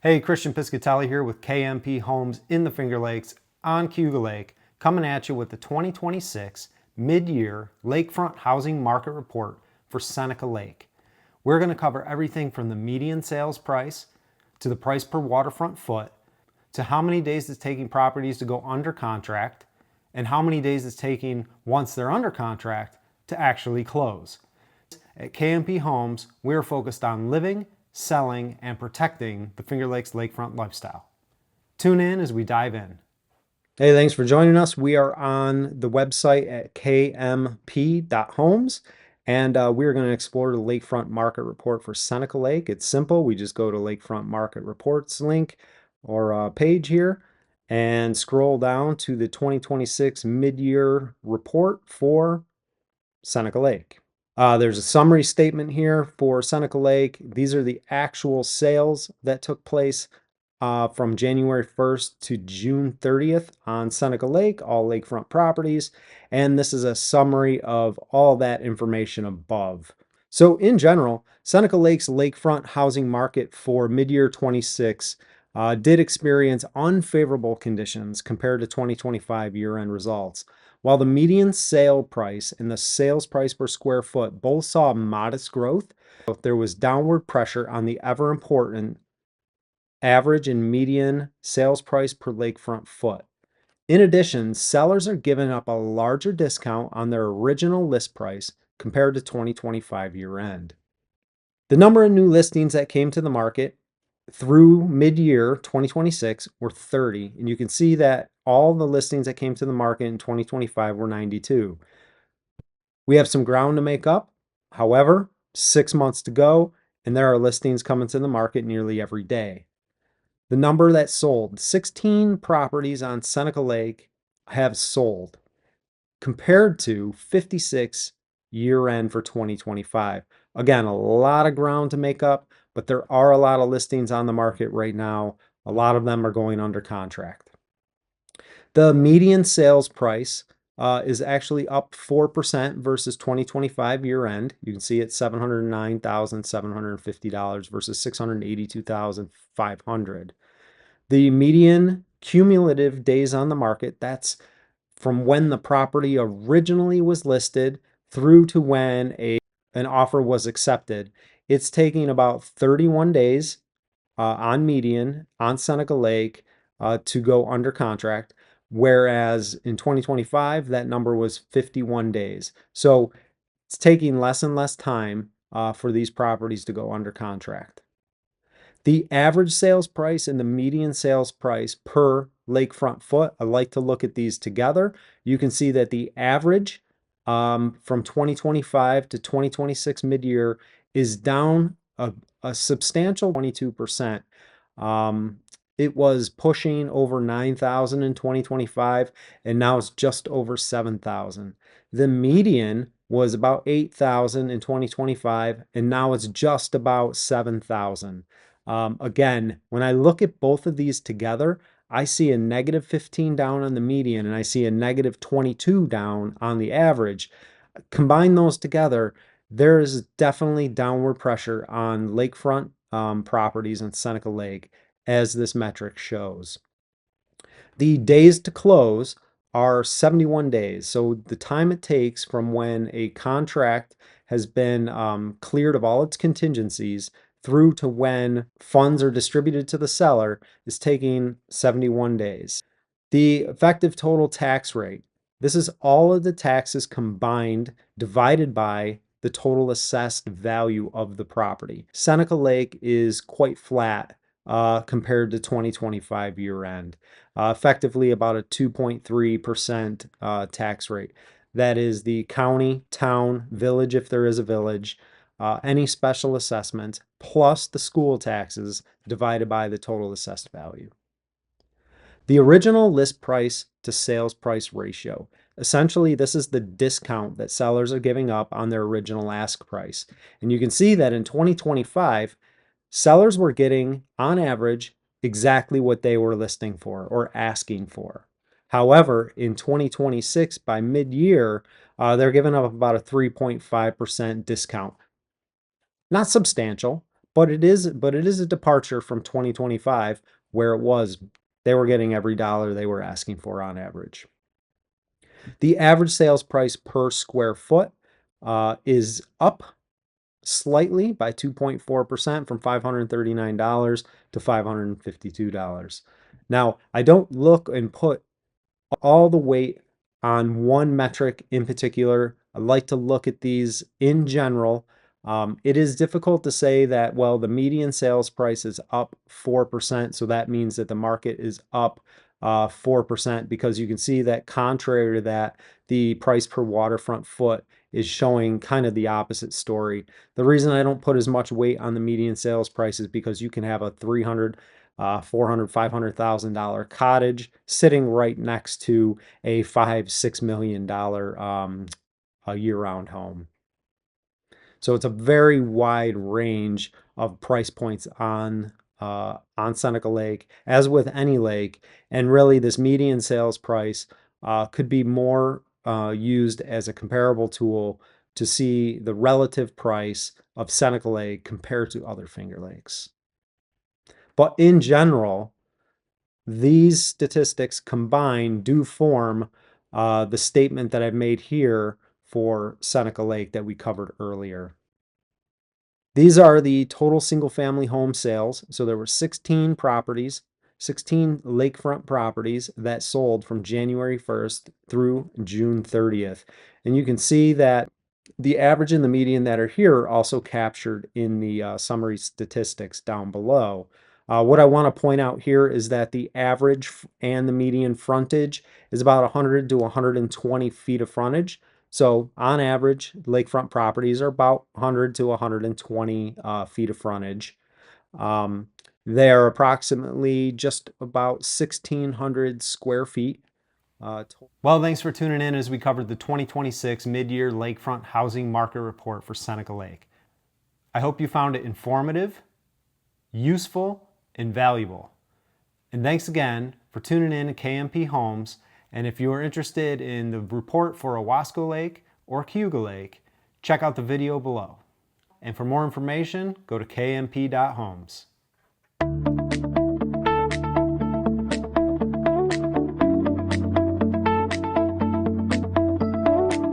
Hey, Christian Piscatelli here with KMP Homes in the Finger Lakes on Cayuga Lake, coming at you with the 2026 Mid-Year Lakefront Housing Market Report for Seneca Lake. We're going to cover everything from the median sales price to the price per waterfront foot to how many days it's taking properties to go under contract and how many days it's taking once they're under contract to actually close. At KMP Homes, we're focused on living, selling, and protecting the Finger Lakes lakefront lifestyle. Tune in as we dive in. Hey, thanks for joining us. We are on the website at kmp.homes, and we're going to explore the Lakefront Market Report for Seneca Lake. It's simple. We just go to Lakefront Market Reports link or page here and scroll down to the 2026 Mid-Year Report for Seneca Lake. There's a summary statement here for Seneca Lake. These are the actual sales that took place from January 1st to June 30th on Seneca Lake, all lakefront properties. And this is a summary of all that information above. So in general, Seneca Lake's lakefront housing market for mid-year 26 did experience unfavorable conditions compared to 2025 year-end results. While the median sale price and the sales price per square foot both saw modest growth, there was downward pressure on the ever important average and median sales price per lakefront foot. In addition, sellers are giving up a larger discount on their original list price compared to 2025 year end. The number of new listings that came to the market through mid-year 2026 were 30, and you can see that all the listings that came to the market in 2025 were 92. We have some ground to make up. However, 6 months to go, and there are listings coming to the market nearly every day. The number that sold, 16 properties on Seneca Lake have sold, compared to 56 year end for 2025. Again, a lot of ground to make up, but there are a lot of listings on the market right now. A lot of them are going under contract. The median sales price is actually up 4% versus 2025 year end. You can see it's $709,750 versus $682,500. The median cumulative days on the market, that's from when the property originally was listed through to when an offer was accepted. It's taking about 31 days on median on Seneca Lake to go under contract, whereas in 2025 that number was 51 days. So it's taking less and less time for these properties to go under contract. The average sales price and the median sales price per lakefront foot, I like to look at these together. You can see that the average from 2025 to 2026 mid-year is down a substantial 22%. It was pushing over 9,000 in 2025, and now it's just over 7,000. The median was about 8,000 in 2025, and now it's just about 7,000. Again, when I look at both of these together, I see a negative 15 down on the median and I see a negative 22 down on the average. Combine those together, there is definitely downward pressure on lakefront properties in Seneca Lake, as this metric shows. The days to close are 71 days. So the time it takes from when a contract has been cleared of all its contingencies through to when funds are distributed to the seller is taking 71 days. The effective total tax rate, this is all of the taxes combined divided by the total assessed value of the property. Seneca Lake is quite flat compared to 2025 year end, effectively about a 2.3% tax rate. That is the county, town, village, if there is a village, any special assessment, plus the school taxes divided by the total assessed value. The original list price to sales price ratio. Essentially, this is the discount that sellers are giving up on their original ask price. And you can see that in 2025, sellers were getting, on average, exactly what they were listing for or asking for. However, in 2026, by mid-year, they're giving up about a 3.5% discount. Not substantial, but it is a departure from 2025 where they were getting every dollar they were asking for on average. The average sales price per square foot is up slightly by 2.4% from $539 to $552. Now, I don't look and put all the weight on one metric in particular. I like to look at these in general. It is difficult to say that, well, the median sales price is up 4%, so that means that the market is up 4%, because you can see that contrary to that, the price per waterfront foot is showing kind of the opposite story. The reason I don't put as much weight on the median sales price is because you can have a 300, 400, $500,000 cottage sitting right next to a $5-6 million a year-round home. So it's a very wide range of price points on Seneca Lake, as with any lake. And really, this median sales price could be more used as a comparable tool to see the relative price of Seneca Lake compared to other Finger Lakes. But in general, these statistics combined do form the statement that I've made here for Seneca Lake that we covered earlier. These are the total single-family home sales. So there were 16 properties, 16 lakefront properties that sold from January 1st through June 30th. And you can see that the average and the median that are here are also captured in the summary statistics down below. What I want to point out here is that the average and the median frontage is about 100 to 120 feet of frontage. So on average, lakefront properties are about 100 to 120 feet of frontage. They are approximately just about 1,600 square feet. Well, thanks for tuning in as we covered the 2026 Midyear Lakefront Housing Market Report for Seneca Lake. I hope you found it informative, useful, and valuable. And thanks again for tuning in to KMP Homes. And if you are interested in the report for Owasco Lake or Cayuga Lake, check out the video below. And for more information, go to kmp.homes.